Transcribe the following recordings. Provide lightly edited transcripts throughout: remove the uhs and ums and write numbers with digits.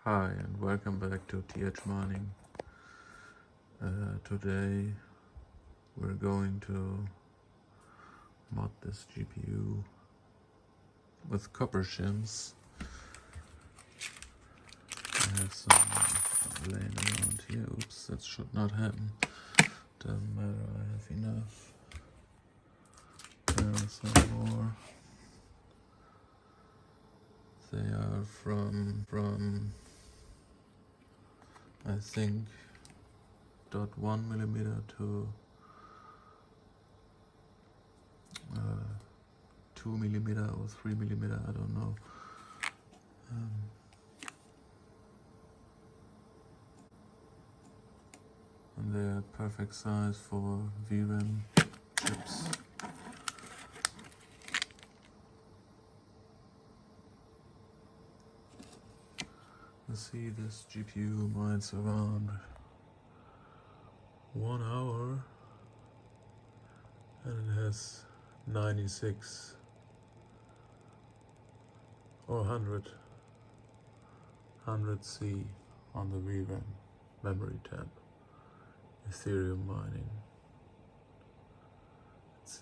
Hi and welcome back to TH Mining. Today we're going to mod this GPU with copper shims. I have some laying around here. Oops, that should not happen. Doesn't matter, I have enough. There are some more. They are from I think 0.1 millimeter to 2 millimeter or 3 millimeter, I don't know. And they're perfect size for Vram chips. You see, this GPU mines around 1 hour and it has 96 or 100C on the Vram memory temp. Ethereum mining. It's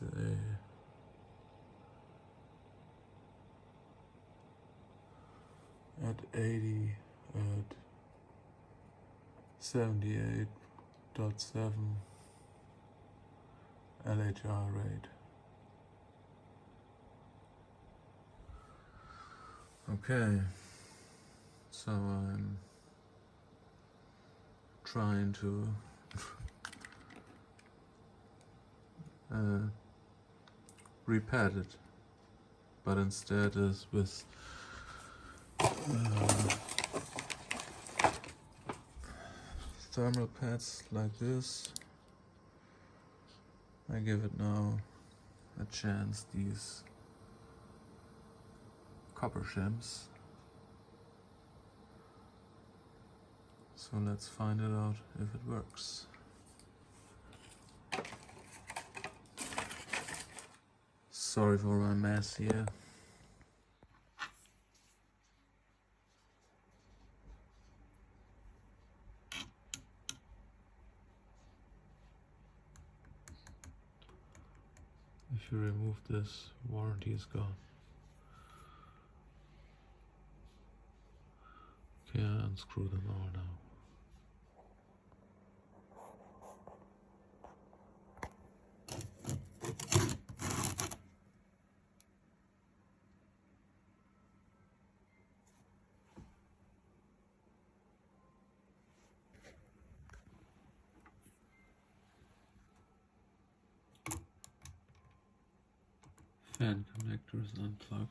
at 78.7 LHR rate. Okay, so I'm trying to repad it, but instead is with thermal pads like this. I give it now a chance, these copper shims. So let's find it out if it works. Sorry for my mess here. If you remove this, warranty is gone. Okay, I unscrew them all now. Fan connectors unplug.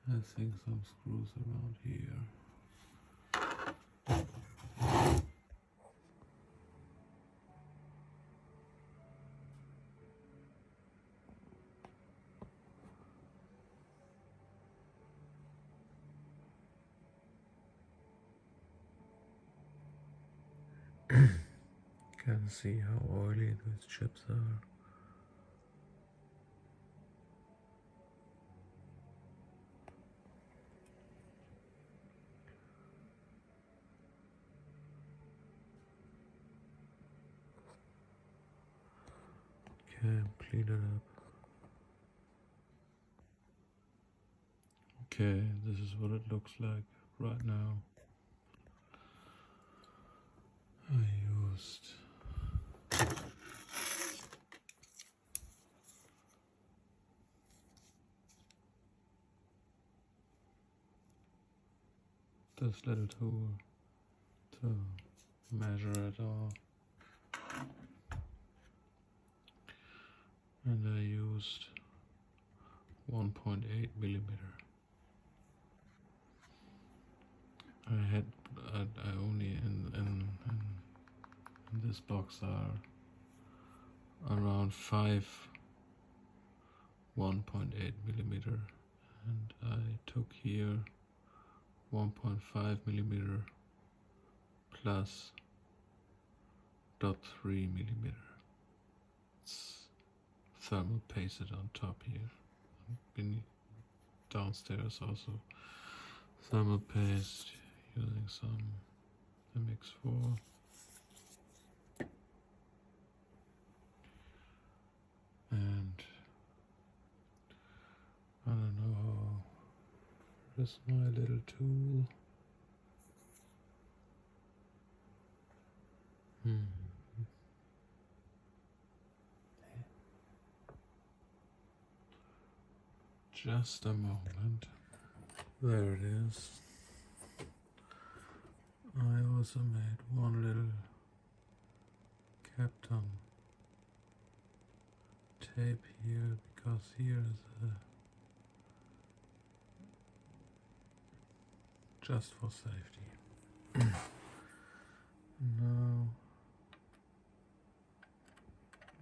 I think some screws around here. Can see how oily these chips are. Okay, clean it up. Okay, this is what it looks like right now. I used this little tool to measure it all, and I used 1.8 millimeter. I only in this box are around 1.8 millimeter, and I took here 1.5 millimeter plus 0.3 millimeter. It's thermal pasted on top here. downstairs also thermal paste using some MX4. And I don't know how. Here's my little tool. Just a moment. There it is. I also made one little Captain tape here because here is just for safety. Now,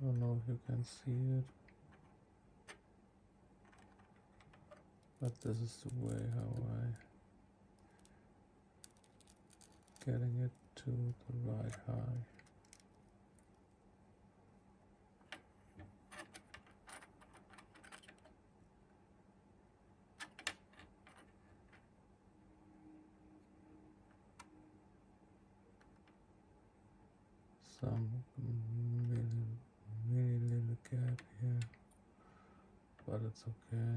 I don't know if you can see it, but this is the way how I getting it to the right height. Some really little gap here, but it's okay.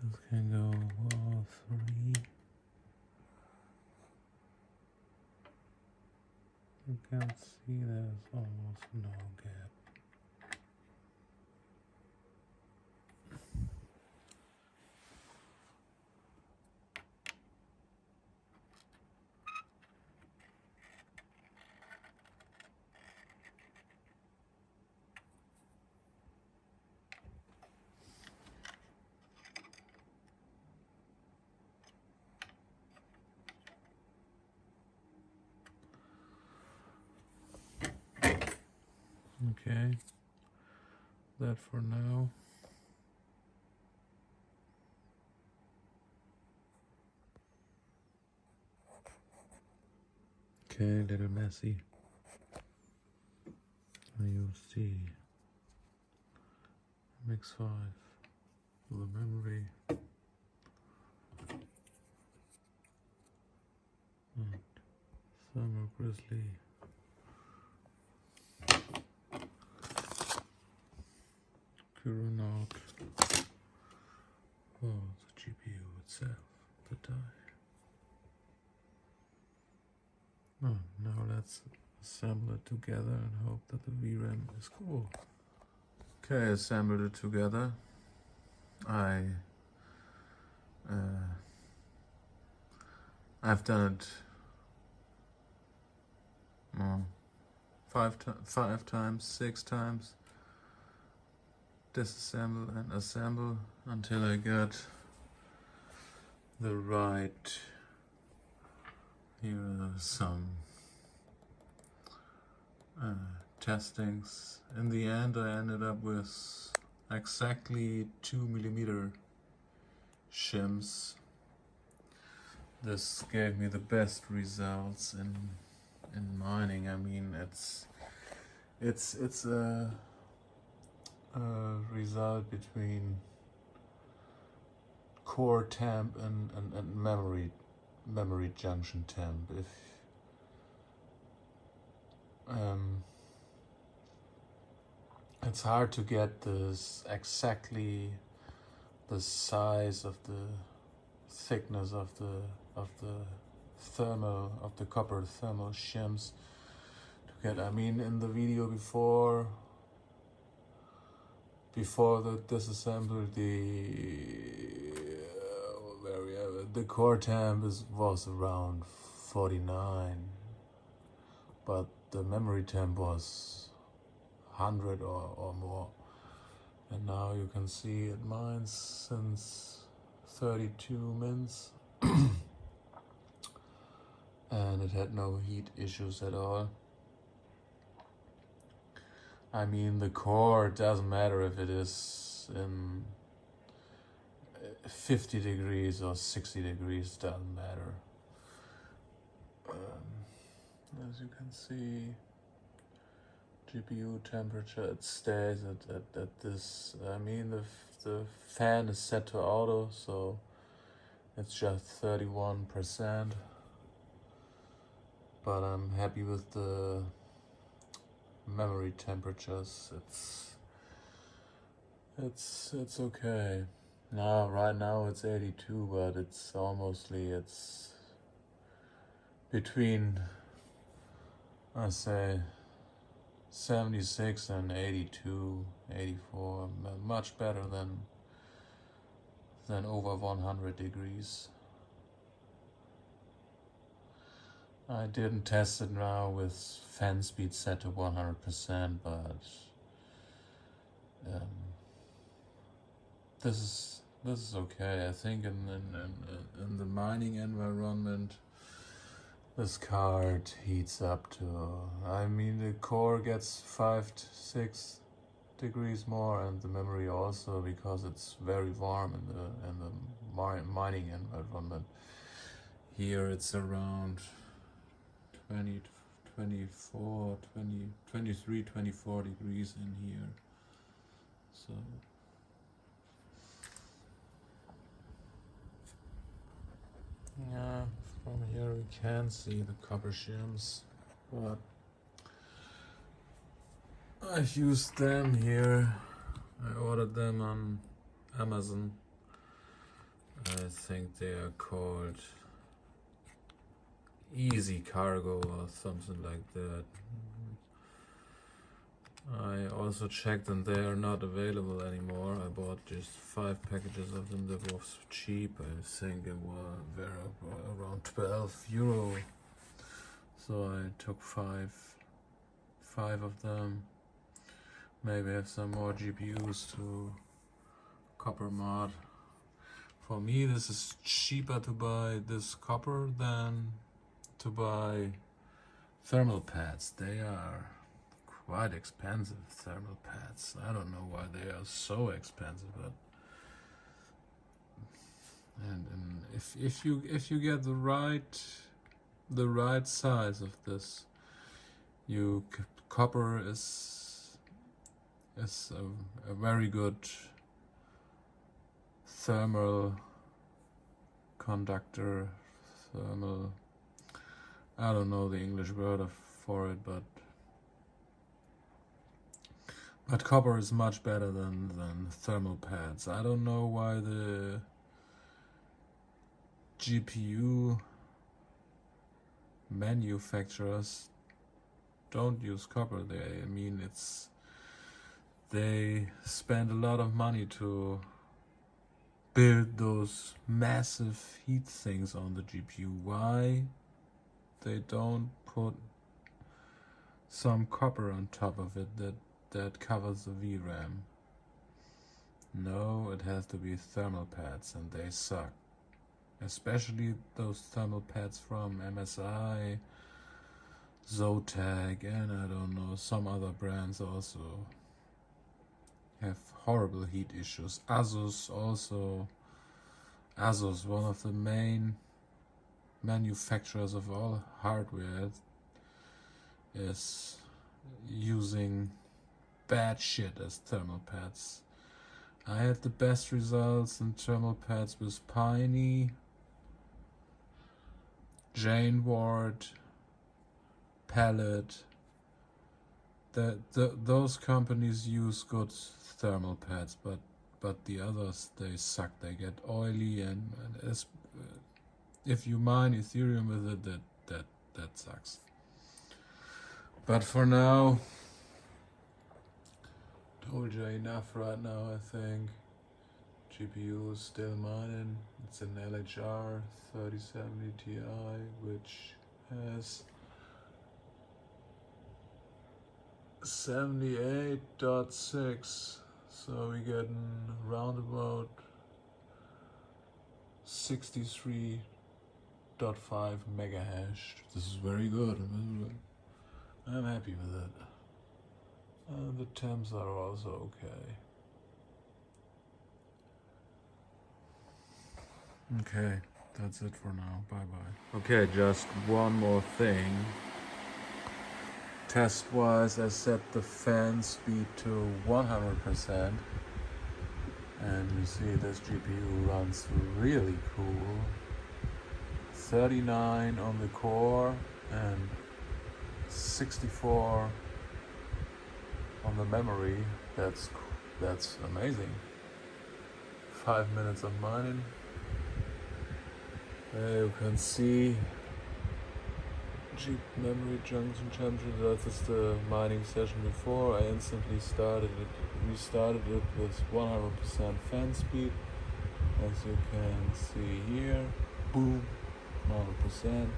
This can go all three. You can see there's almost no gap. Okay, that for now. Okay, a little messy. I use the MX5 for the memory. And thermal grizzly. Out for the GPU itself, the die. Oh, now let's assemble it together and hope that the VRAM is cool. Okay, assembled it together. I've done it five times, 6 times. Disassemble and assemble until I get the right. Here are some testings. In the end, I ended up with exactly 2mm shims. This gave me the best results in mining. I mean, it's a result between core temp and memory junction temp. If it's hard to get this exactly the size of the thickness of the copper thermal shims to get. I mean, in the video before the disassemble, the core temp was around 49, but the memory temp was 100 or more. And now you can see it mines since 32 mins and it had no heat issues at all. I mean, the core, it doesn't matter if it is in 50 degrees or 60 degrees, doesn't matter. As you can see, GPU temperature, it stays at this. I mean, the fan is set to auto, so it's just 31%. But I'm happy with the memory temperatures. It's okay. Now, right now it's 82, but it's between, I say, 76 and 82, 84, much better than over 100 degrees. I didn't test it now with fan speed set to 100%, but this is okay. I think in the mining environment, this card heats up to, I mean, the core gets 5 to 6 degrees more, and the memory also, because it's very warm in the mining environment. Here it's around 20, 24, 20, 23, 24 degrees in here. So yeah, from here we can see the copper shims, but I've used them here. I ordered them on Amazon. I think they are called Easy Cargo or something like that. I also checked and they are not available anymore. I bought just 5 packages of them. That was cheap. I think it was around €12. So I took five of them. Maybe have some more GPUs to copper mod. For me, this is cheaper to buy this copper than to buy thermal pads. They are quite expensive, thermal pads. I don't know why they are so expensive, but and if you get the right size of this, copper is a very good thermal conductor. I don't know the English word for it, but copper is much better than thermal pads. I don't know why the GPU manufacturers don't use copper. They spend a lot of money to build those massive heat sinks on the GPU. Why they don't put some copper on top of it that covers the VRAM? No, it has to be thermal pads, and they suck. Especially those thermal pads from MSI, Zotac, and I don't know, some other brands also have horrible heat issues. Asus also. Asus, one of the main manufacturers of all hardware, is using bad shit as thermal pads. I had the best results in thermal pads with Piney, Jane Ward, Pallet. Those companies use good thermal pads, but the others, they suck. They get oily, and if you mine Ethereum with it, that sucks. But for now, told you enough right now. I think GPU is still mining. It's an LHR 3070 Ti, which has 78.6, so we getting around about 63.5 mega hash. This is very good. I'm happy with it. The temps are also okay. Okay, that's it for now. Bye bye. Okay, just one more thing. Test-wise, I set the fan speed to 100%, and you see this GPU runs really cool. 39 on the core and 64 on the memory. That's amazing. 5 minutes of mining. There you can see cheap memory junction temperature. That is the mining session before. I instantly restarted it with 100% fan speed. As you can see here, boom, 100%.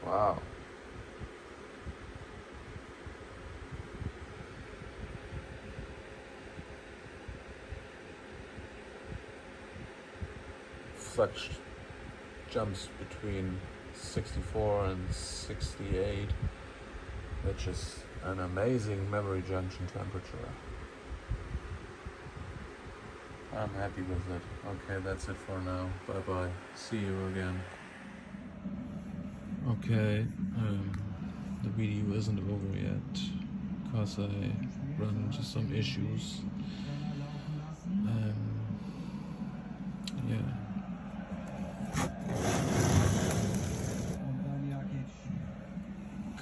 Wow. Such jumps between 64 and 68, which is an amazing memory junction temperature. I'm happy with it. Okay, that's it for now. Bye bye. See you again. Okay, the video isn't over yet because I run into some issues. Yeah.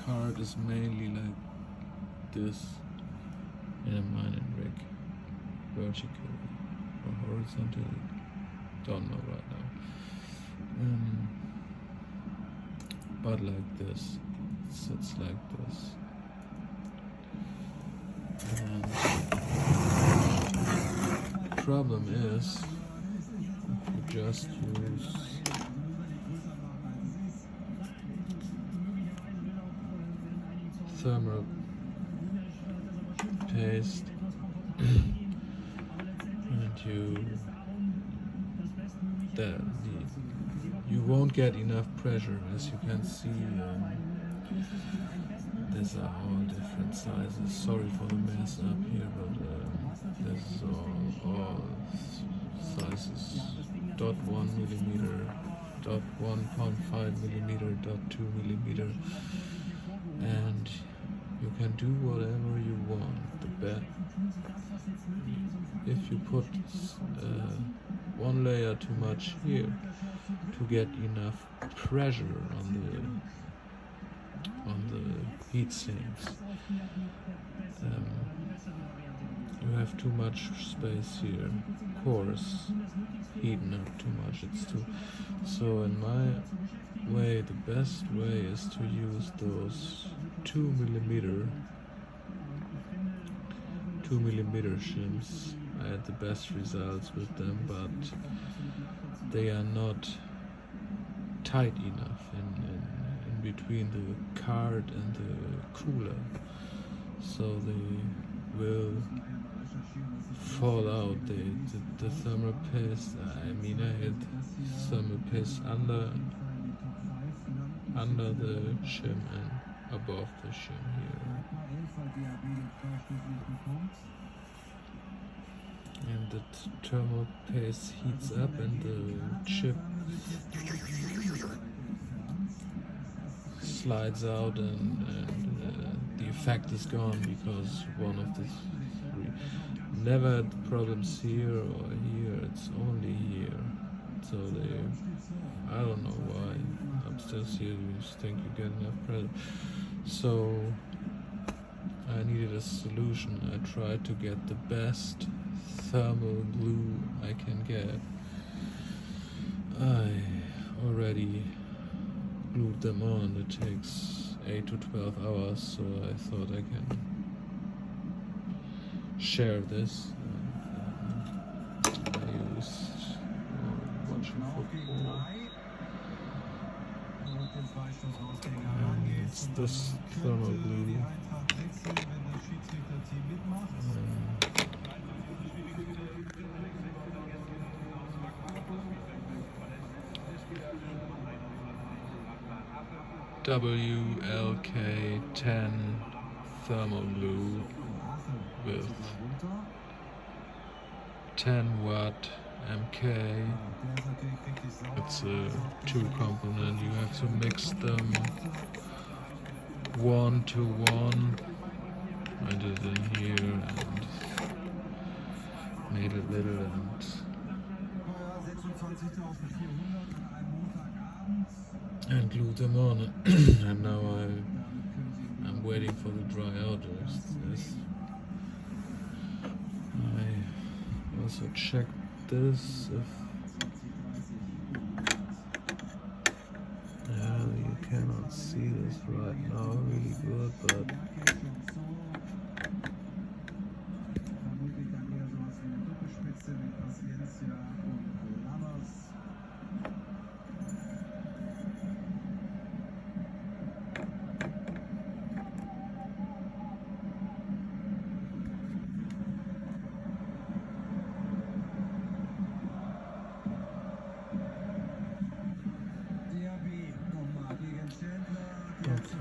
Card is mainly like this in a mining rig, vertically or horizontally. Don't know right now. But like this, it sits like this. And the problem is, if you just use thermal paste and you won't get enough pressure. As you can see, these are all different sizes. Sorry for the mess up here, but this is all sizes. 0.1 millimeter, 1.5 millimeter, 2 millimeter, and you can do whatever you want. If you put one layer too much here to get enough pressure on the heat sinks, you have too much space here. Course heating up too much. So in my way, the best way is to use those 2 millimeter shims. I had the best results with them, but they are not tight enough in between the card and the cooler, so they will fall out. The thermal paste, I had thermal paste under the shim and above the shim here. And the thermal paste heats up and the chip slides out, and the effect is gone because one of the three. Never had problems here or here, it's only here. So I don't know why. Upstairs here you think you get enough pressure. So I needed a solution. I tried to get the best thermal glue I can get. I already glued them on. It takes 8 to 12 hours, so I thought I can share this. I used watching football. And it's this thermal glue. WLK10 thermal glue with 10-watt MK. It's a 2-component. You have to mix them 1 to 1. I did it in here and made it little and glued them on. And now I'm waiting for the dry out. I also checked this. You cannot see this right now really good, but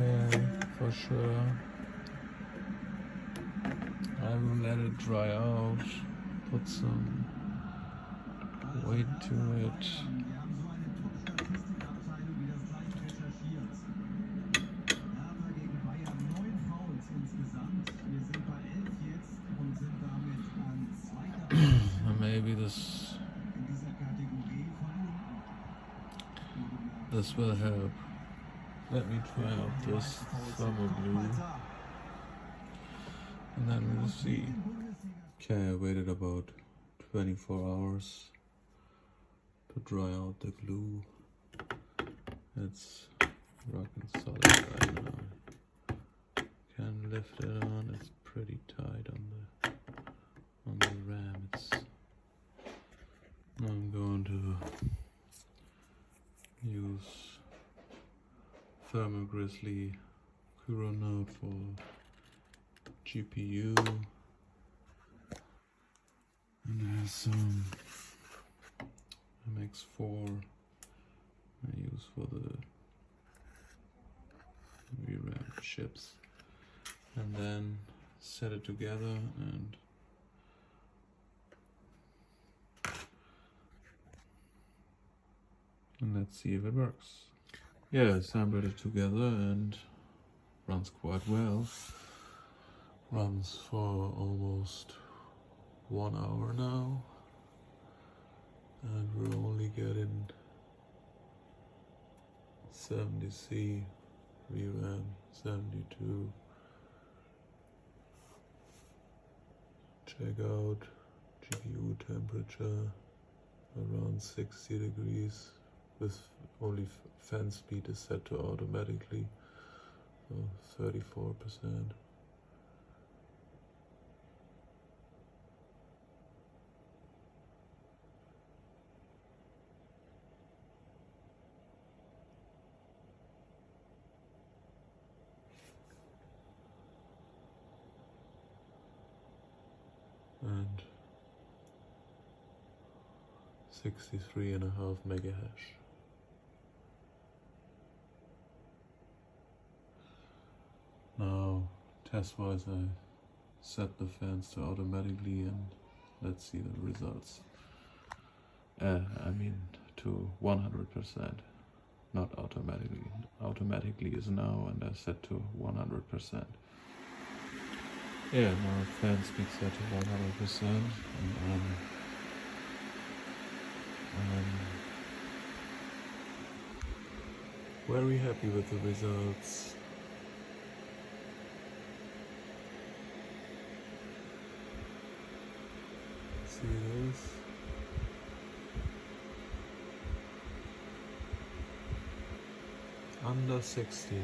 okay, for sure. I will let it dry out, put some weight to it. Maybe this will help. Let me try out this thermal glue and then we'll see. Okay, I waited about 24 hours to dry out the glue. It's rocking solid right now. Can lift it on, it's pretty tight on the ram. I'm going to use Thermal Grizzly Kuro node for GPU, and there's some MX4 I use for the VRAM chips, and then set it together and let's see if it works. Yeah, I assembled it together and runs quite well. Runs for almost 1 hour now, and we're only getting 70C VRAM, 72. Check out GPU temperature around 60 degrees with only fan speed is set to automatically, so 34%. And 63.5 megahash. Now, test-wise, I set the fans to automatically, and let's see the results. I mean to 100%, not automatically. Automatically is now, and I set to 100%. Yeah, now fan speed set to 100%, and I'm very happy with the results. See this? Under 60.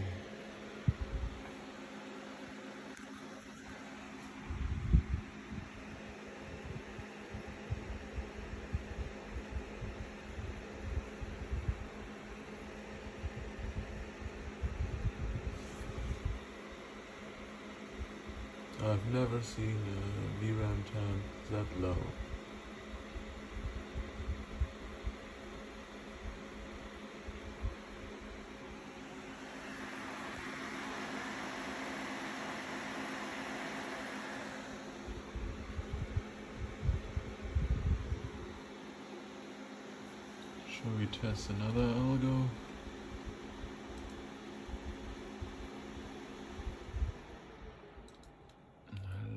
I've never seen a VRAM temp that low. Shall we test another algo?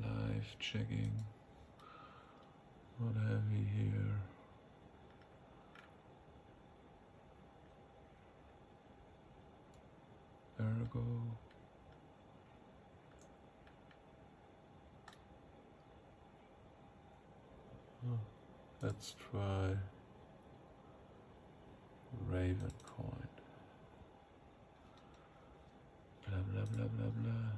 Live checking. What have we here? Ergo. Oh, let's try Raven coin. Blah blah blah blah blah.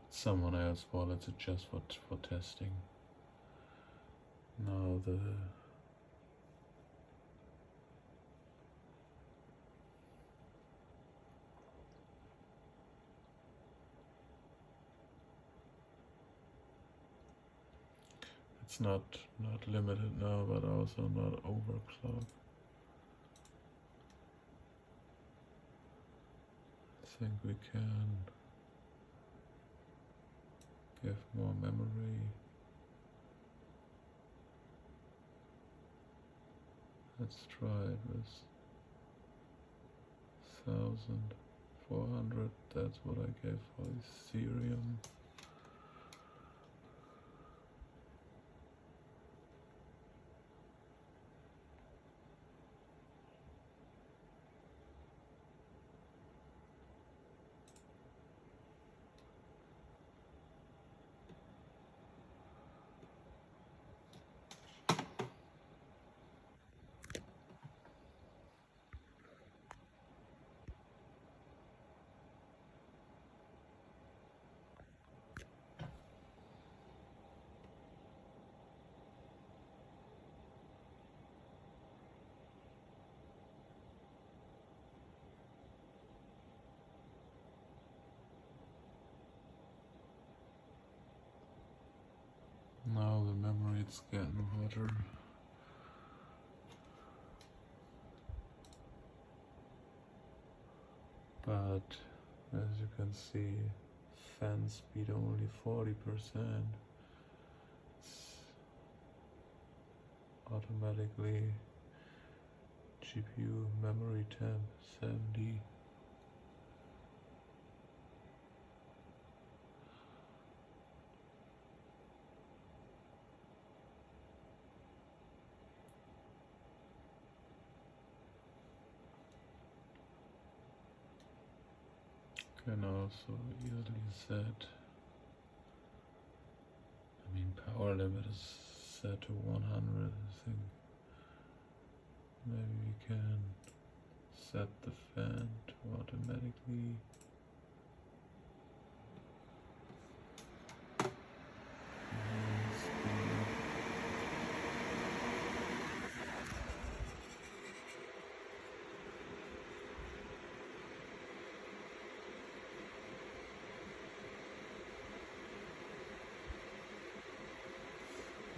Someone else wallet it just for testing. Now it's not limited now, but also not overclock. I think we can give more memory. Let's try it with 1400. That's what I gave for Ethereum. Now the memory it's getting hotter. But as you can see, fan speed only 40%. It's automatically GPU memory temp 70. Can also easily set, power limit is set to 100, I think. Maybe we can set the fan to automatically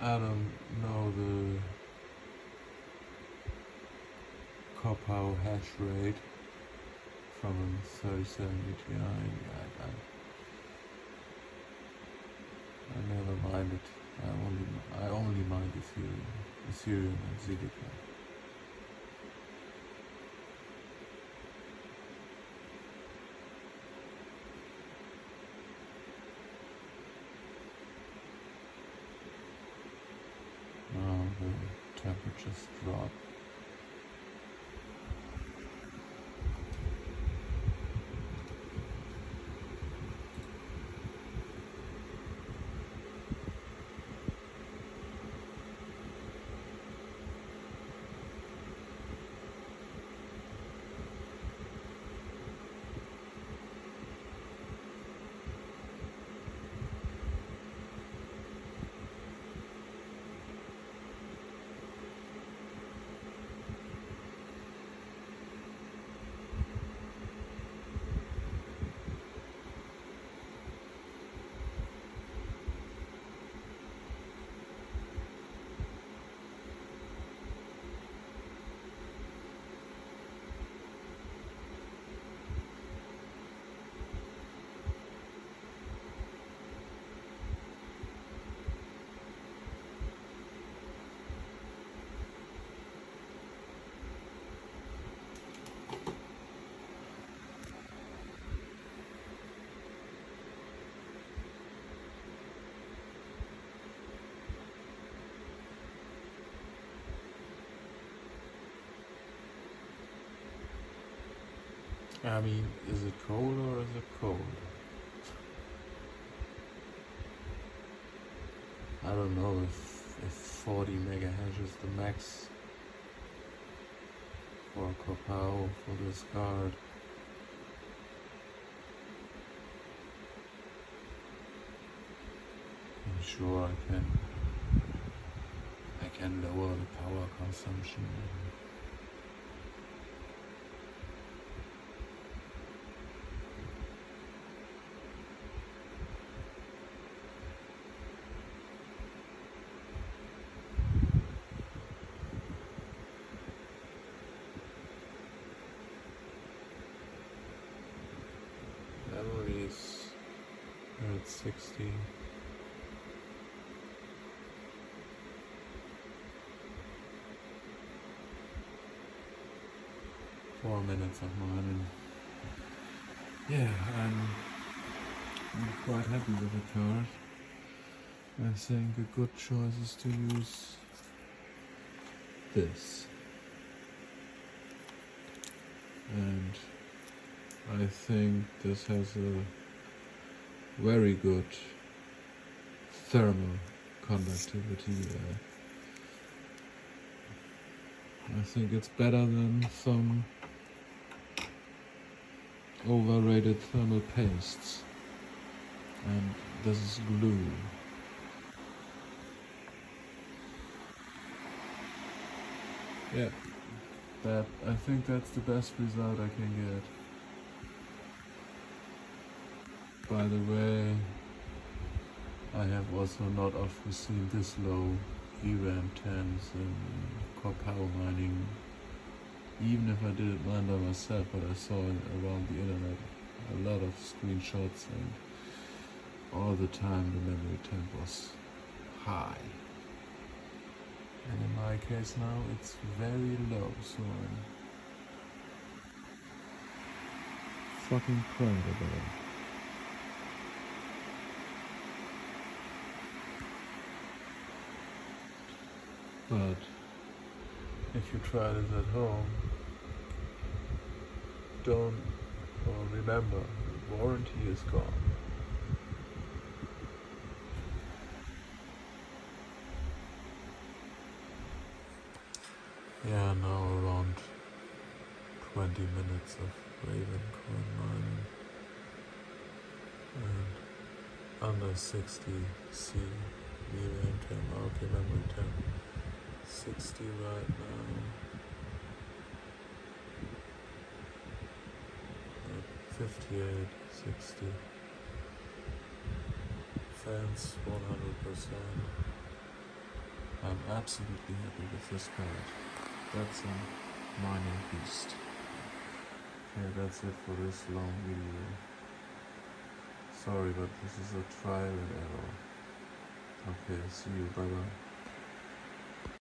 I don't know the Coppow hash rate from a 37 Ti. I never minded. I only mind Ethereum and ZDK. Now the temperatures drop. I mean, is it cold or is it cold? I don't know if 40 megahash is the max for Copao for this card. I'm sure I can lower the power consumption. Memories are at 60. Four minutes of mining. Yeah, I'm quite happy with the card. I think a good choice is to use this. And I think this has a very good thermal conductivity. I think it's better than some overrated thermal pastes. And this is glue. Yeah, I think that's the best result I can get. By the way, I have also not often seen this low Vram temps in core power mining, even if I did it mine by myself, but I saw it around the internet a lot of screenshots, and all the time the memory temp was high. And in my case now it's very low, so I'm fucking proud about it. But if you try this at home, remember, the warranty is gone. Yeah, now around 20 minutes of Raven coin mining and under 60 C VRAM temp, okay, memory temp. 60 right now. 58, 60. Fans 100%. I'm absolutely happy with this card. That's a mining beast. Okay, that's it for this long video. Sorry, but this is a trial and error. Okay, see you, bye bye.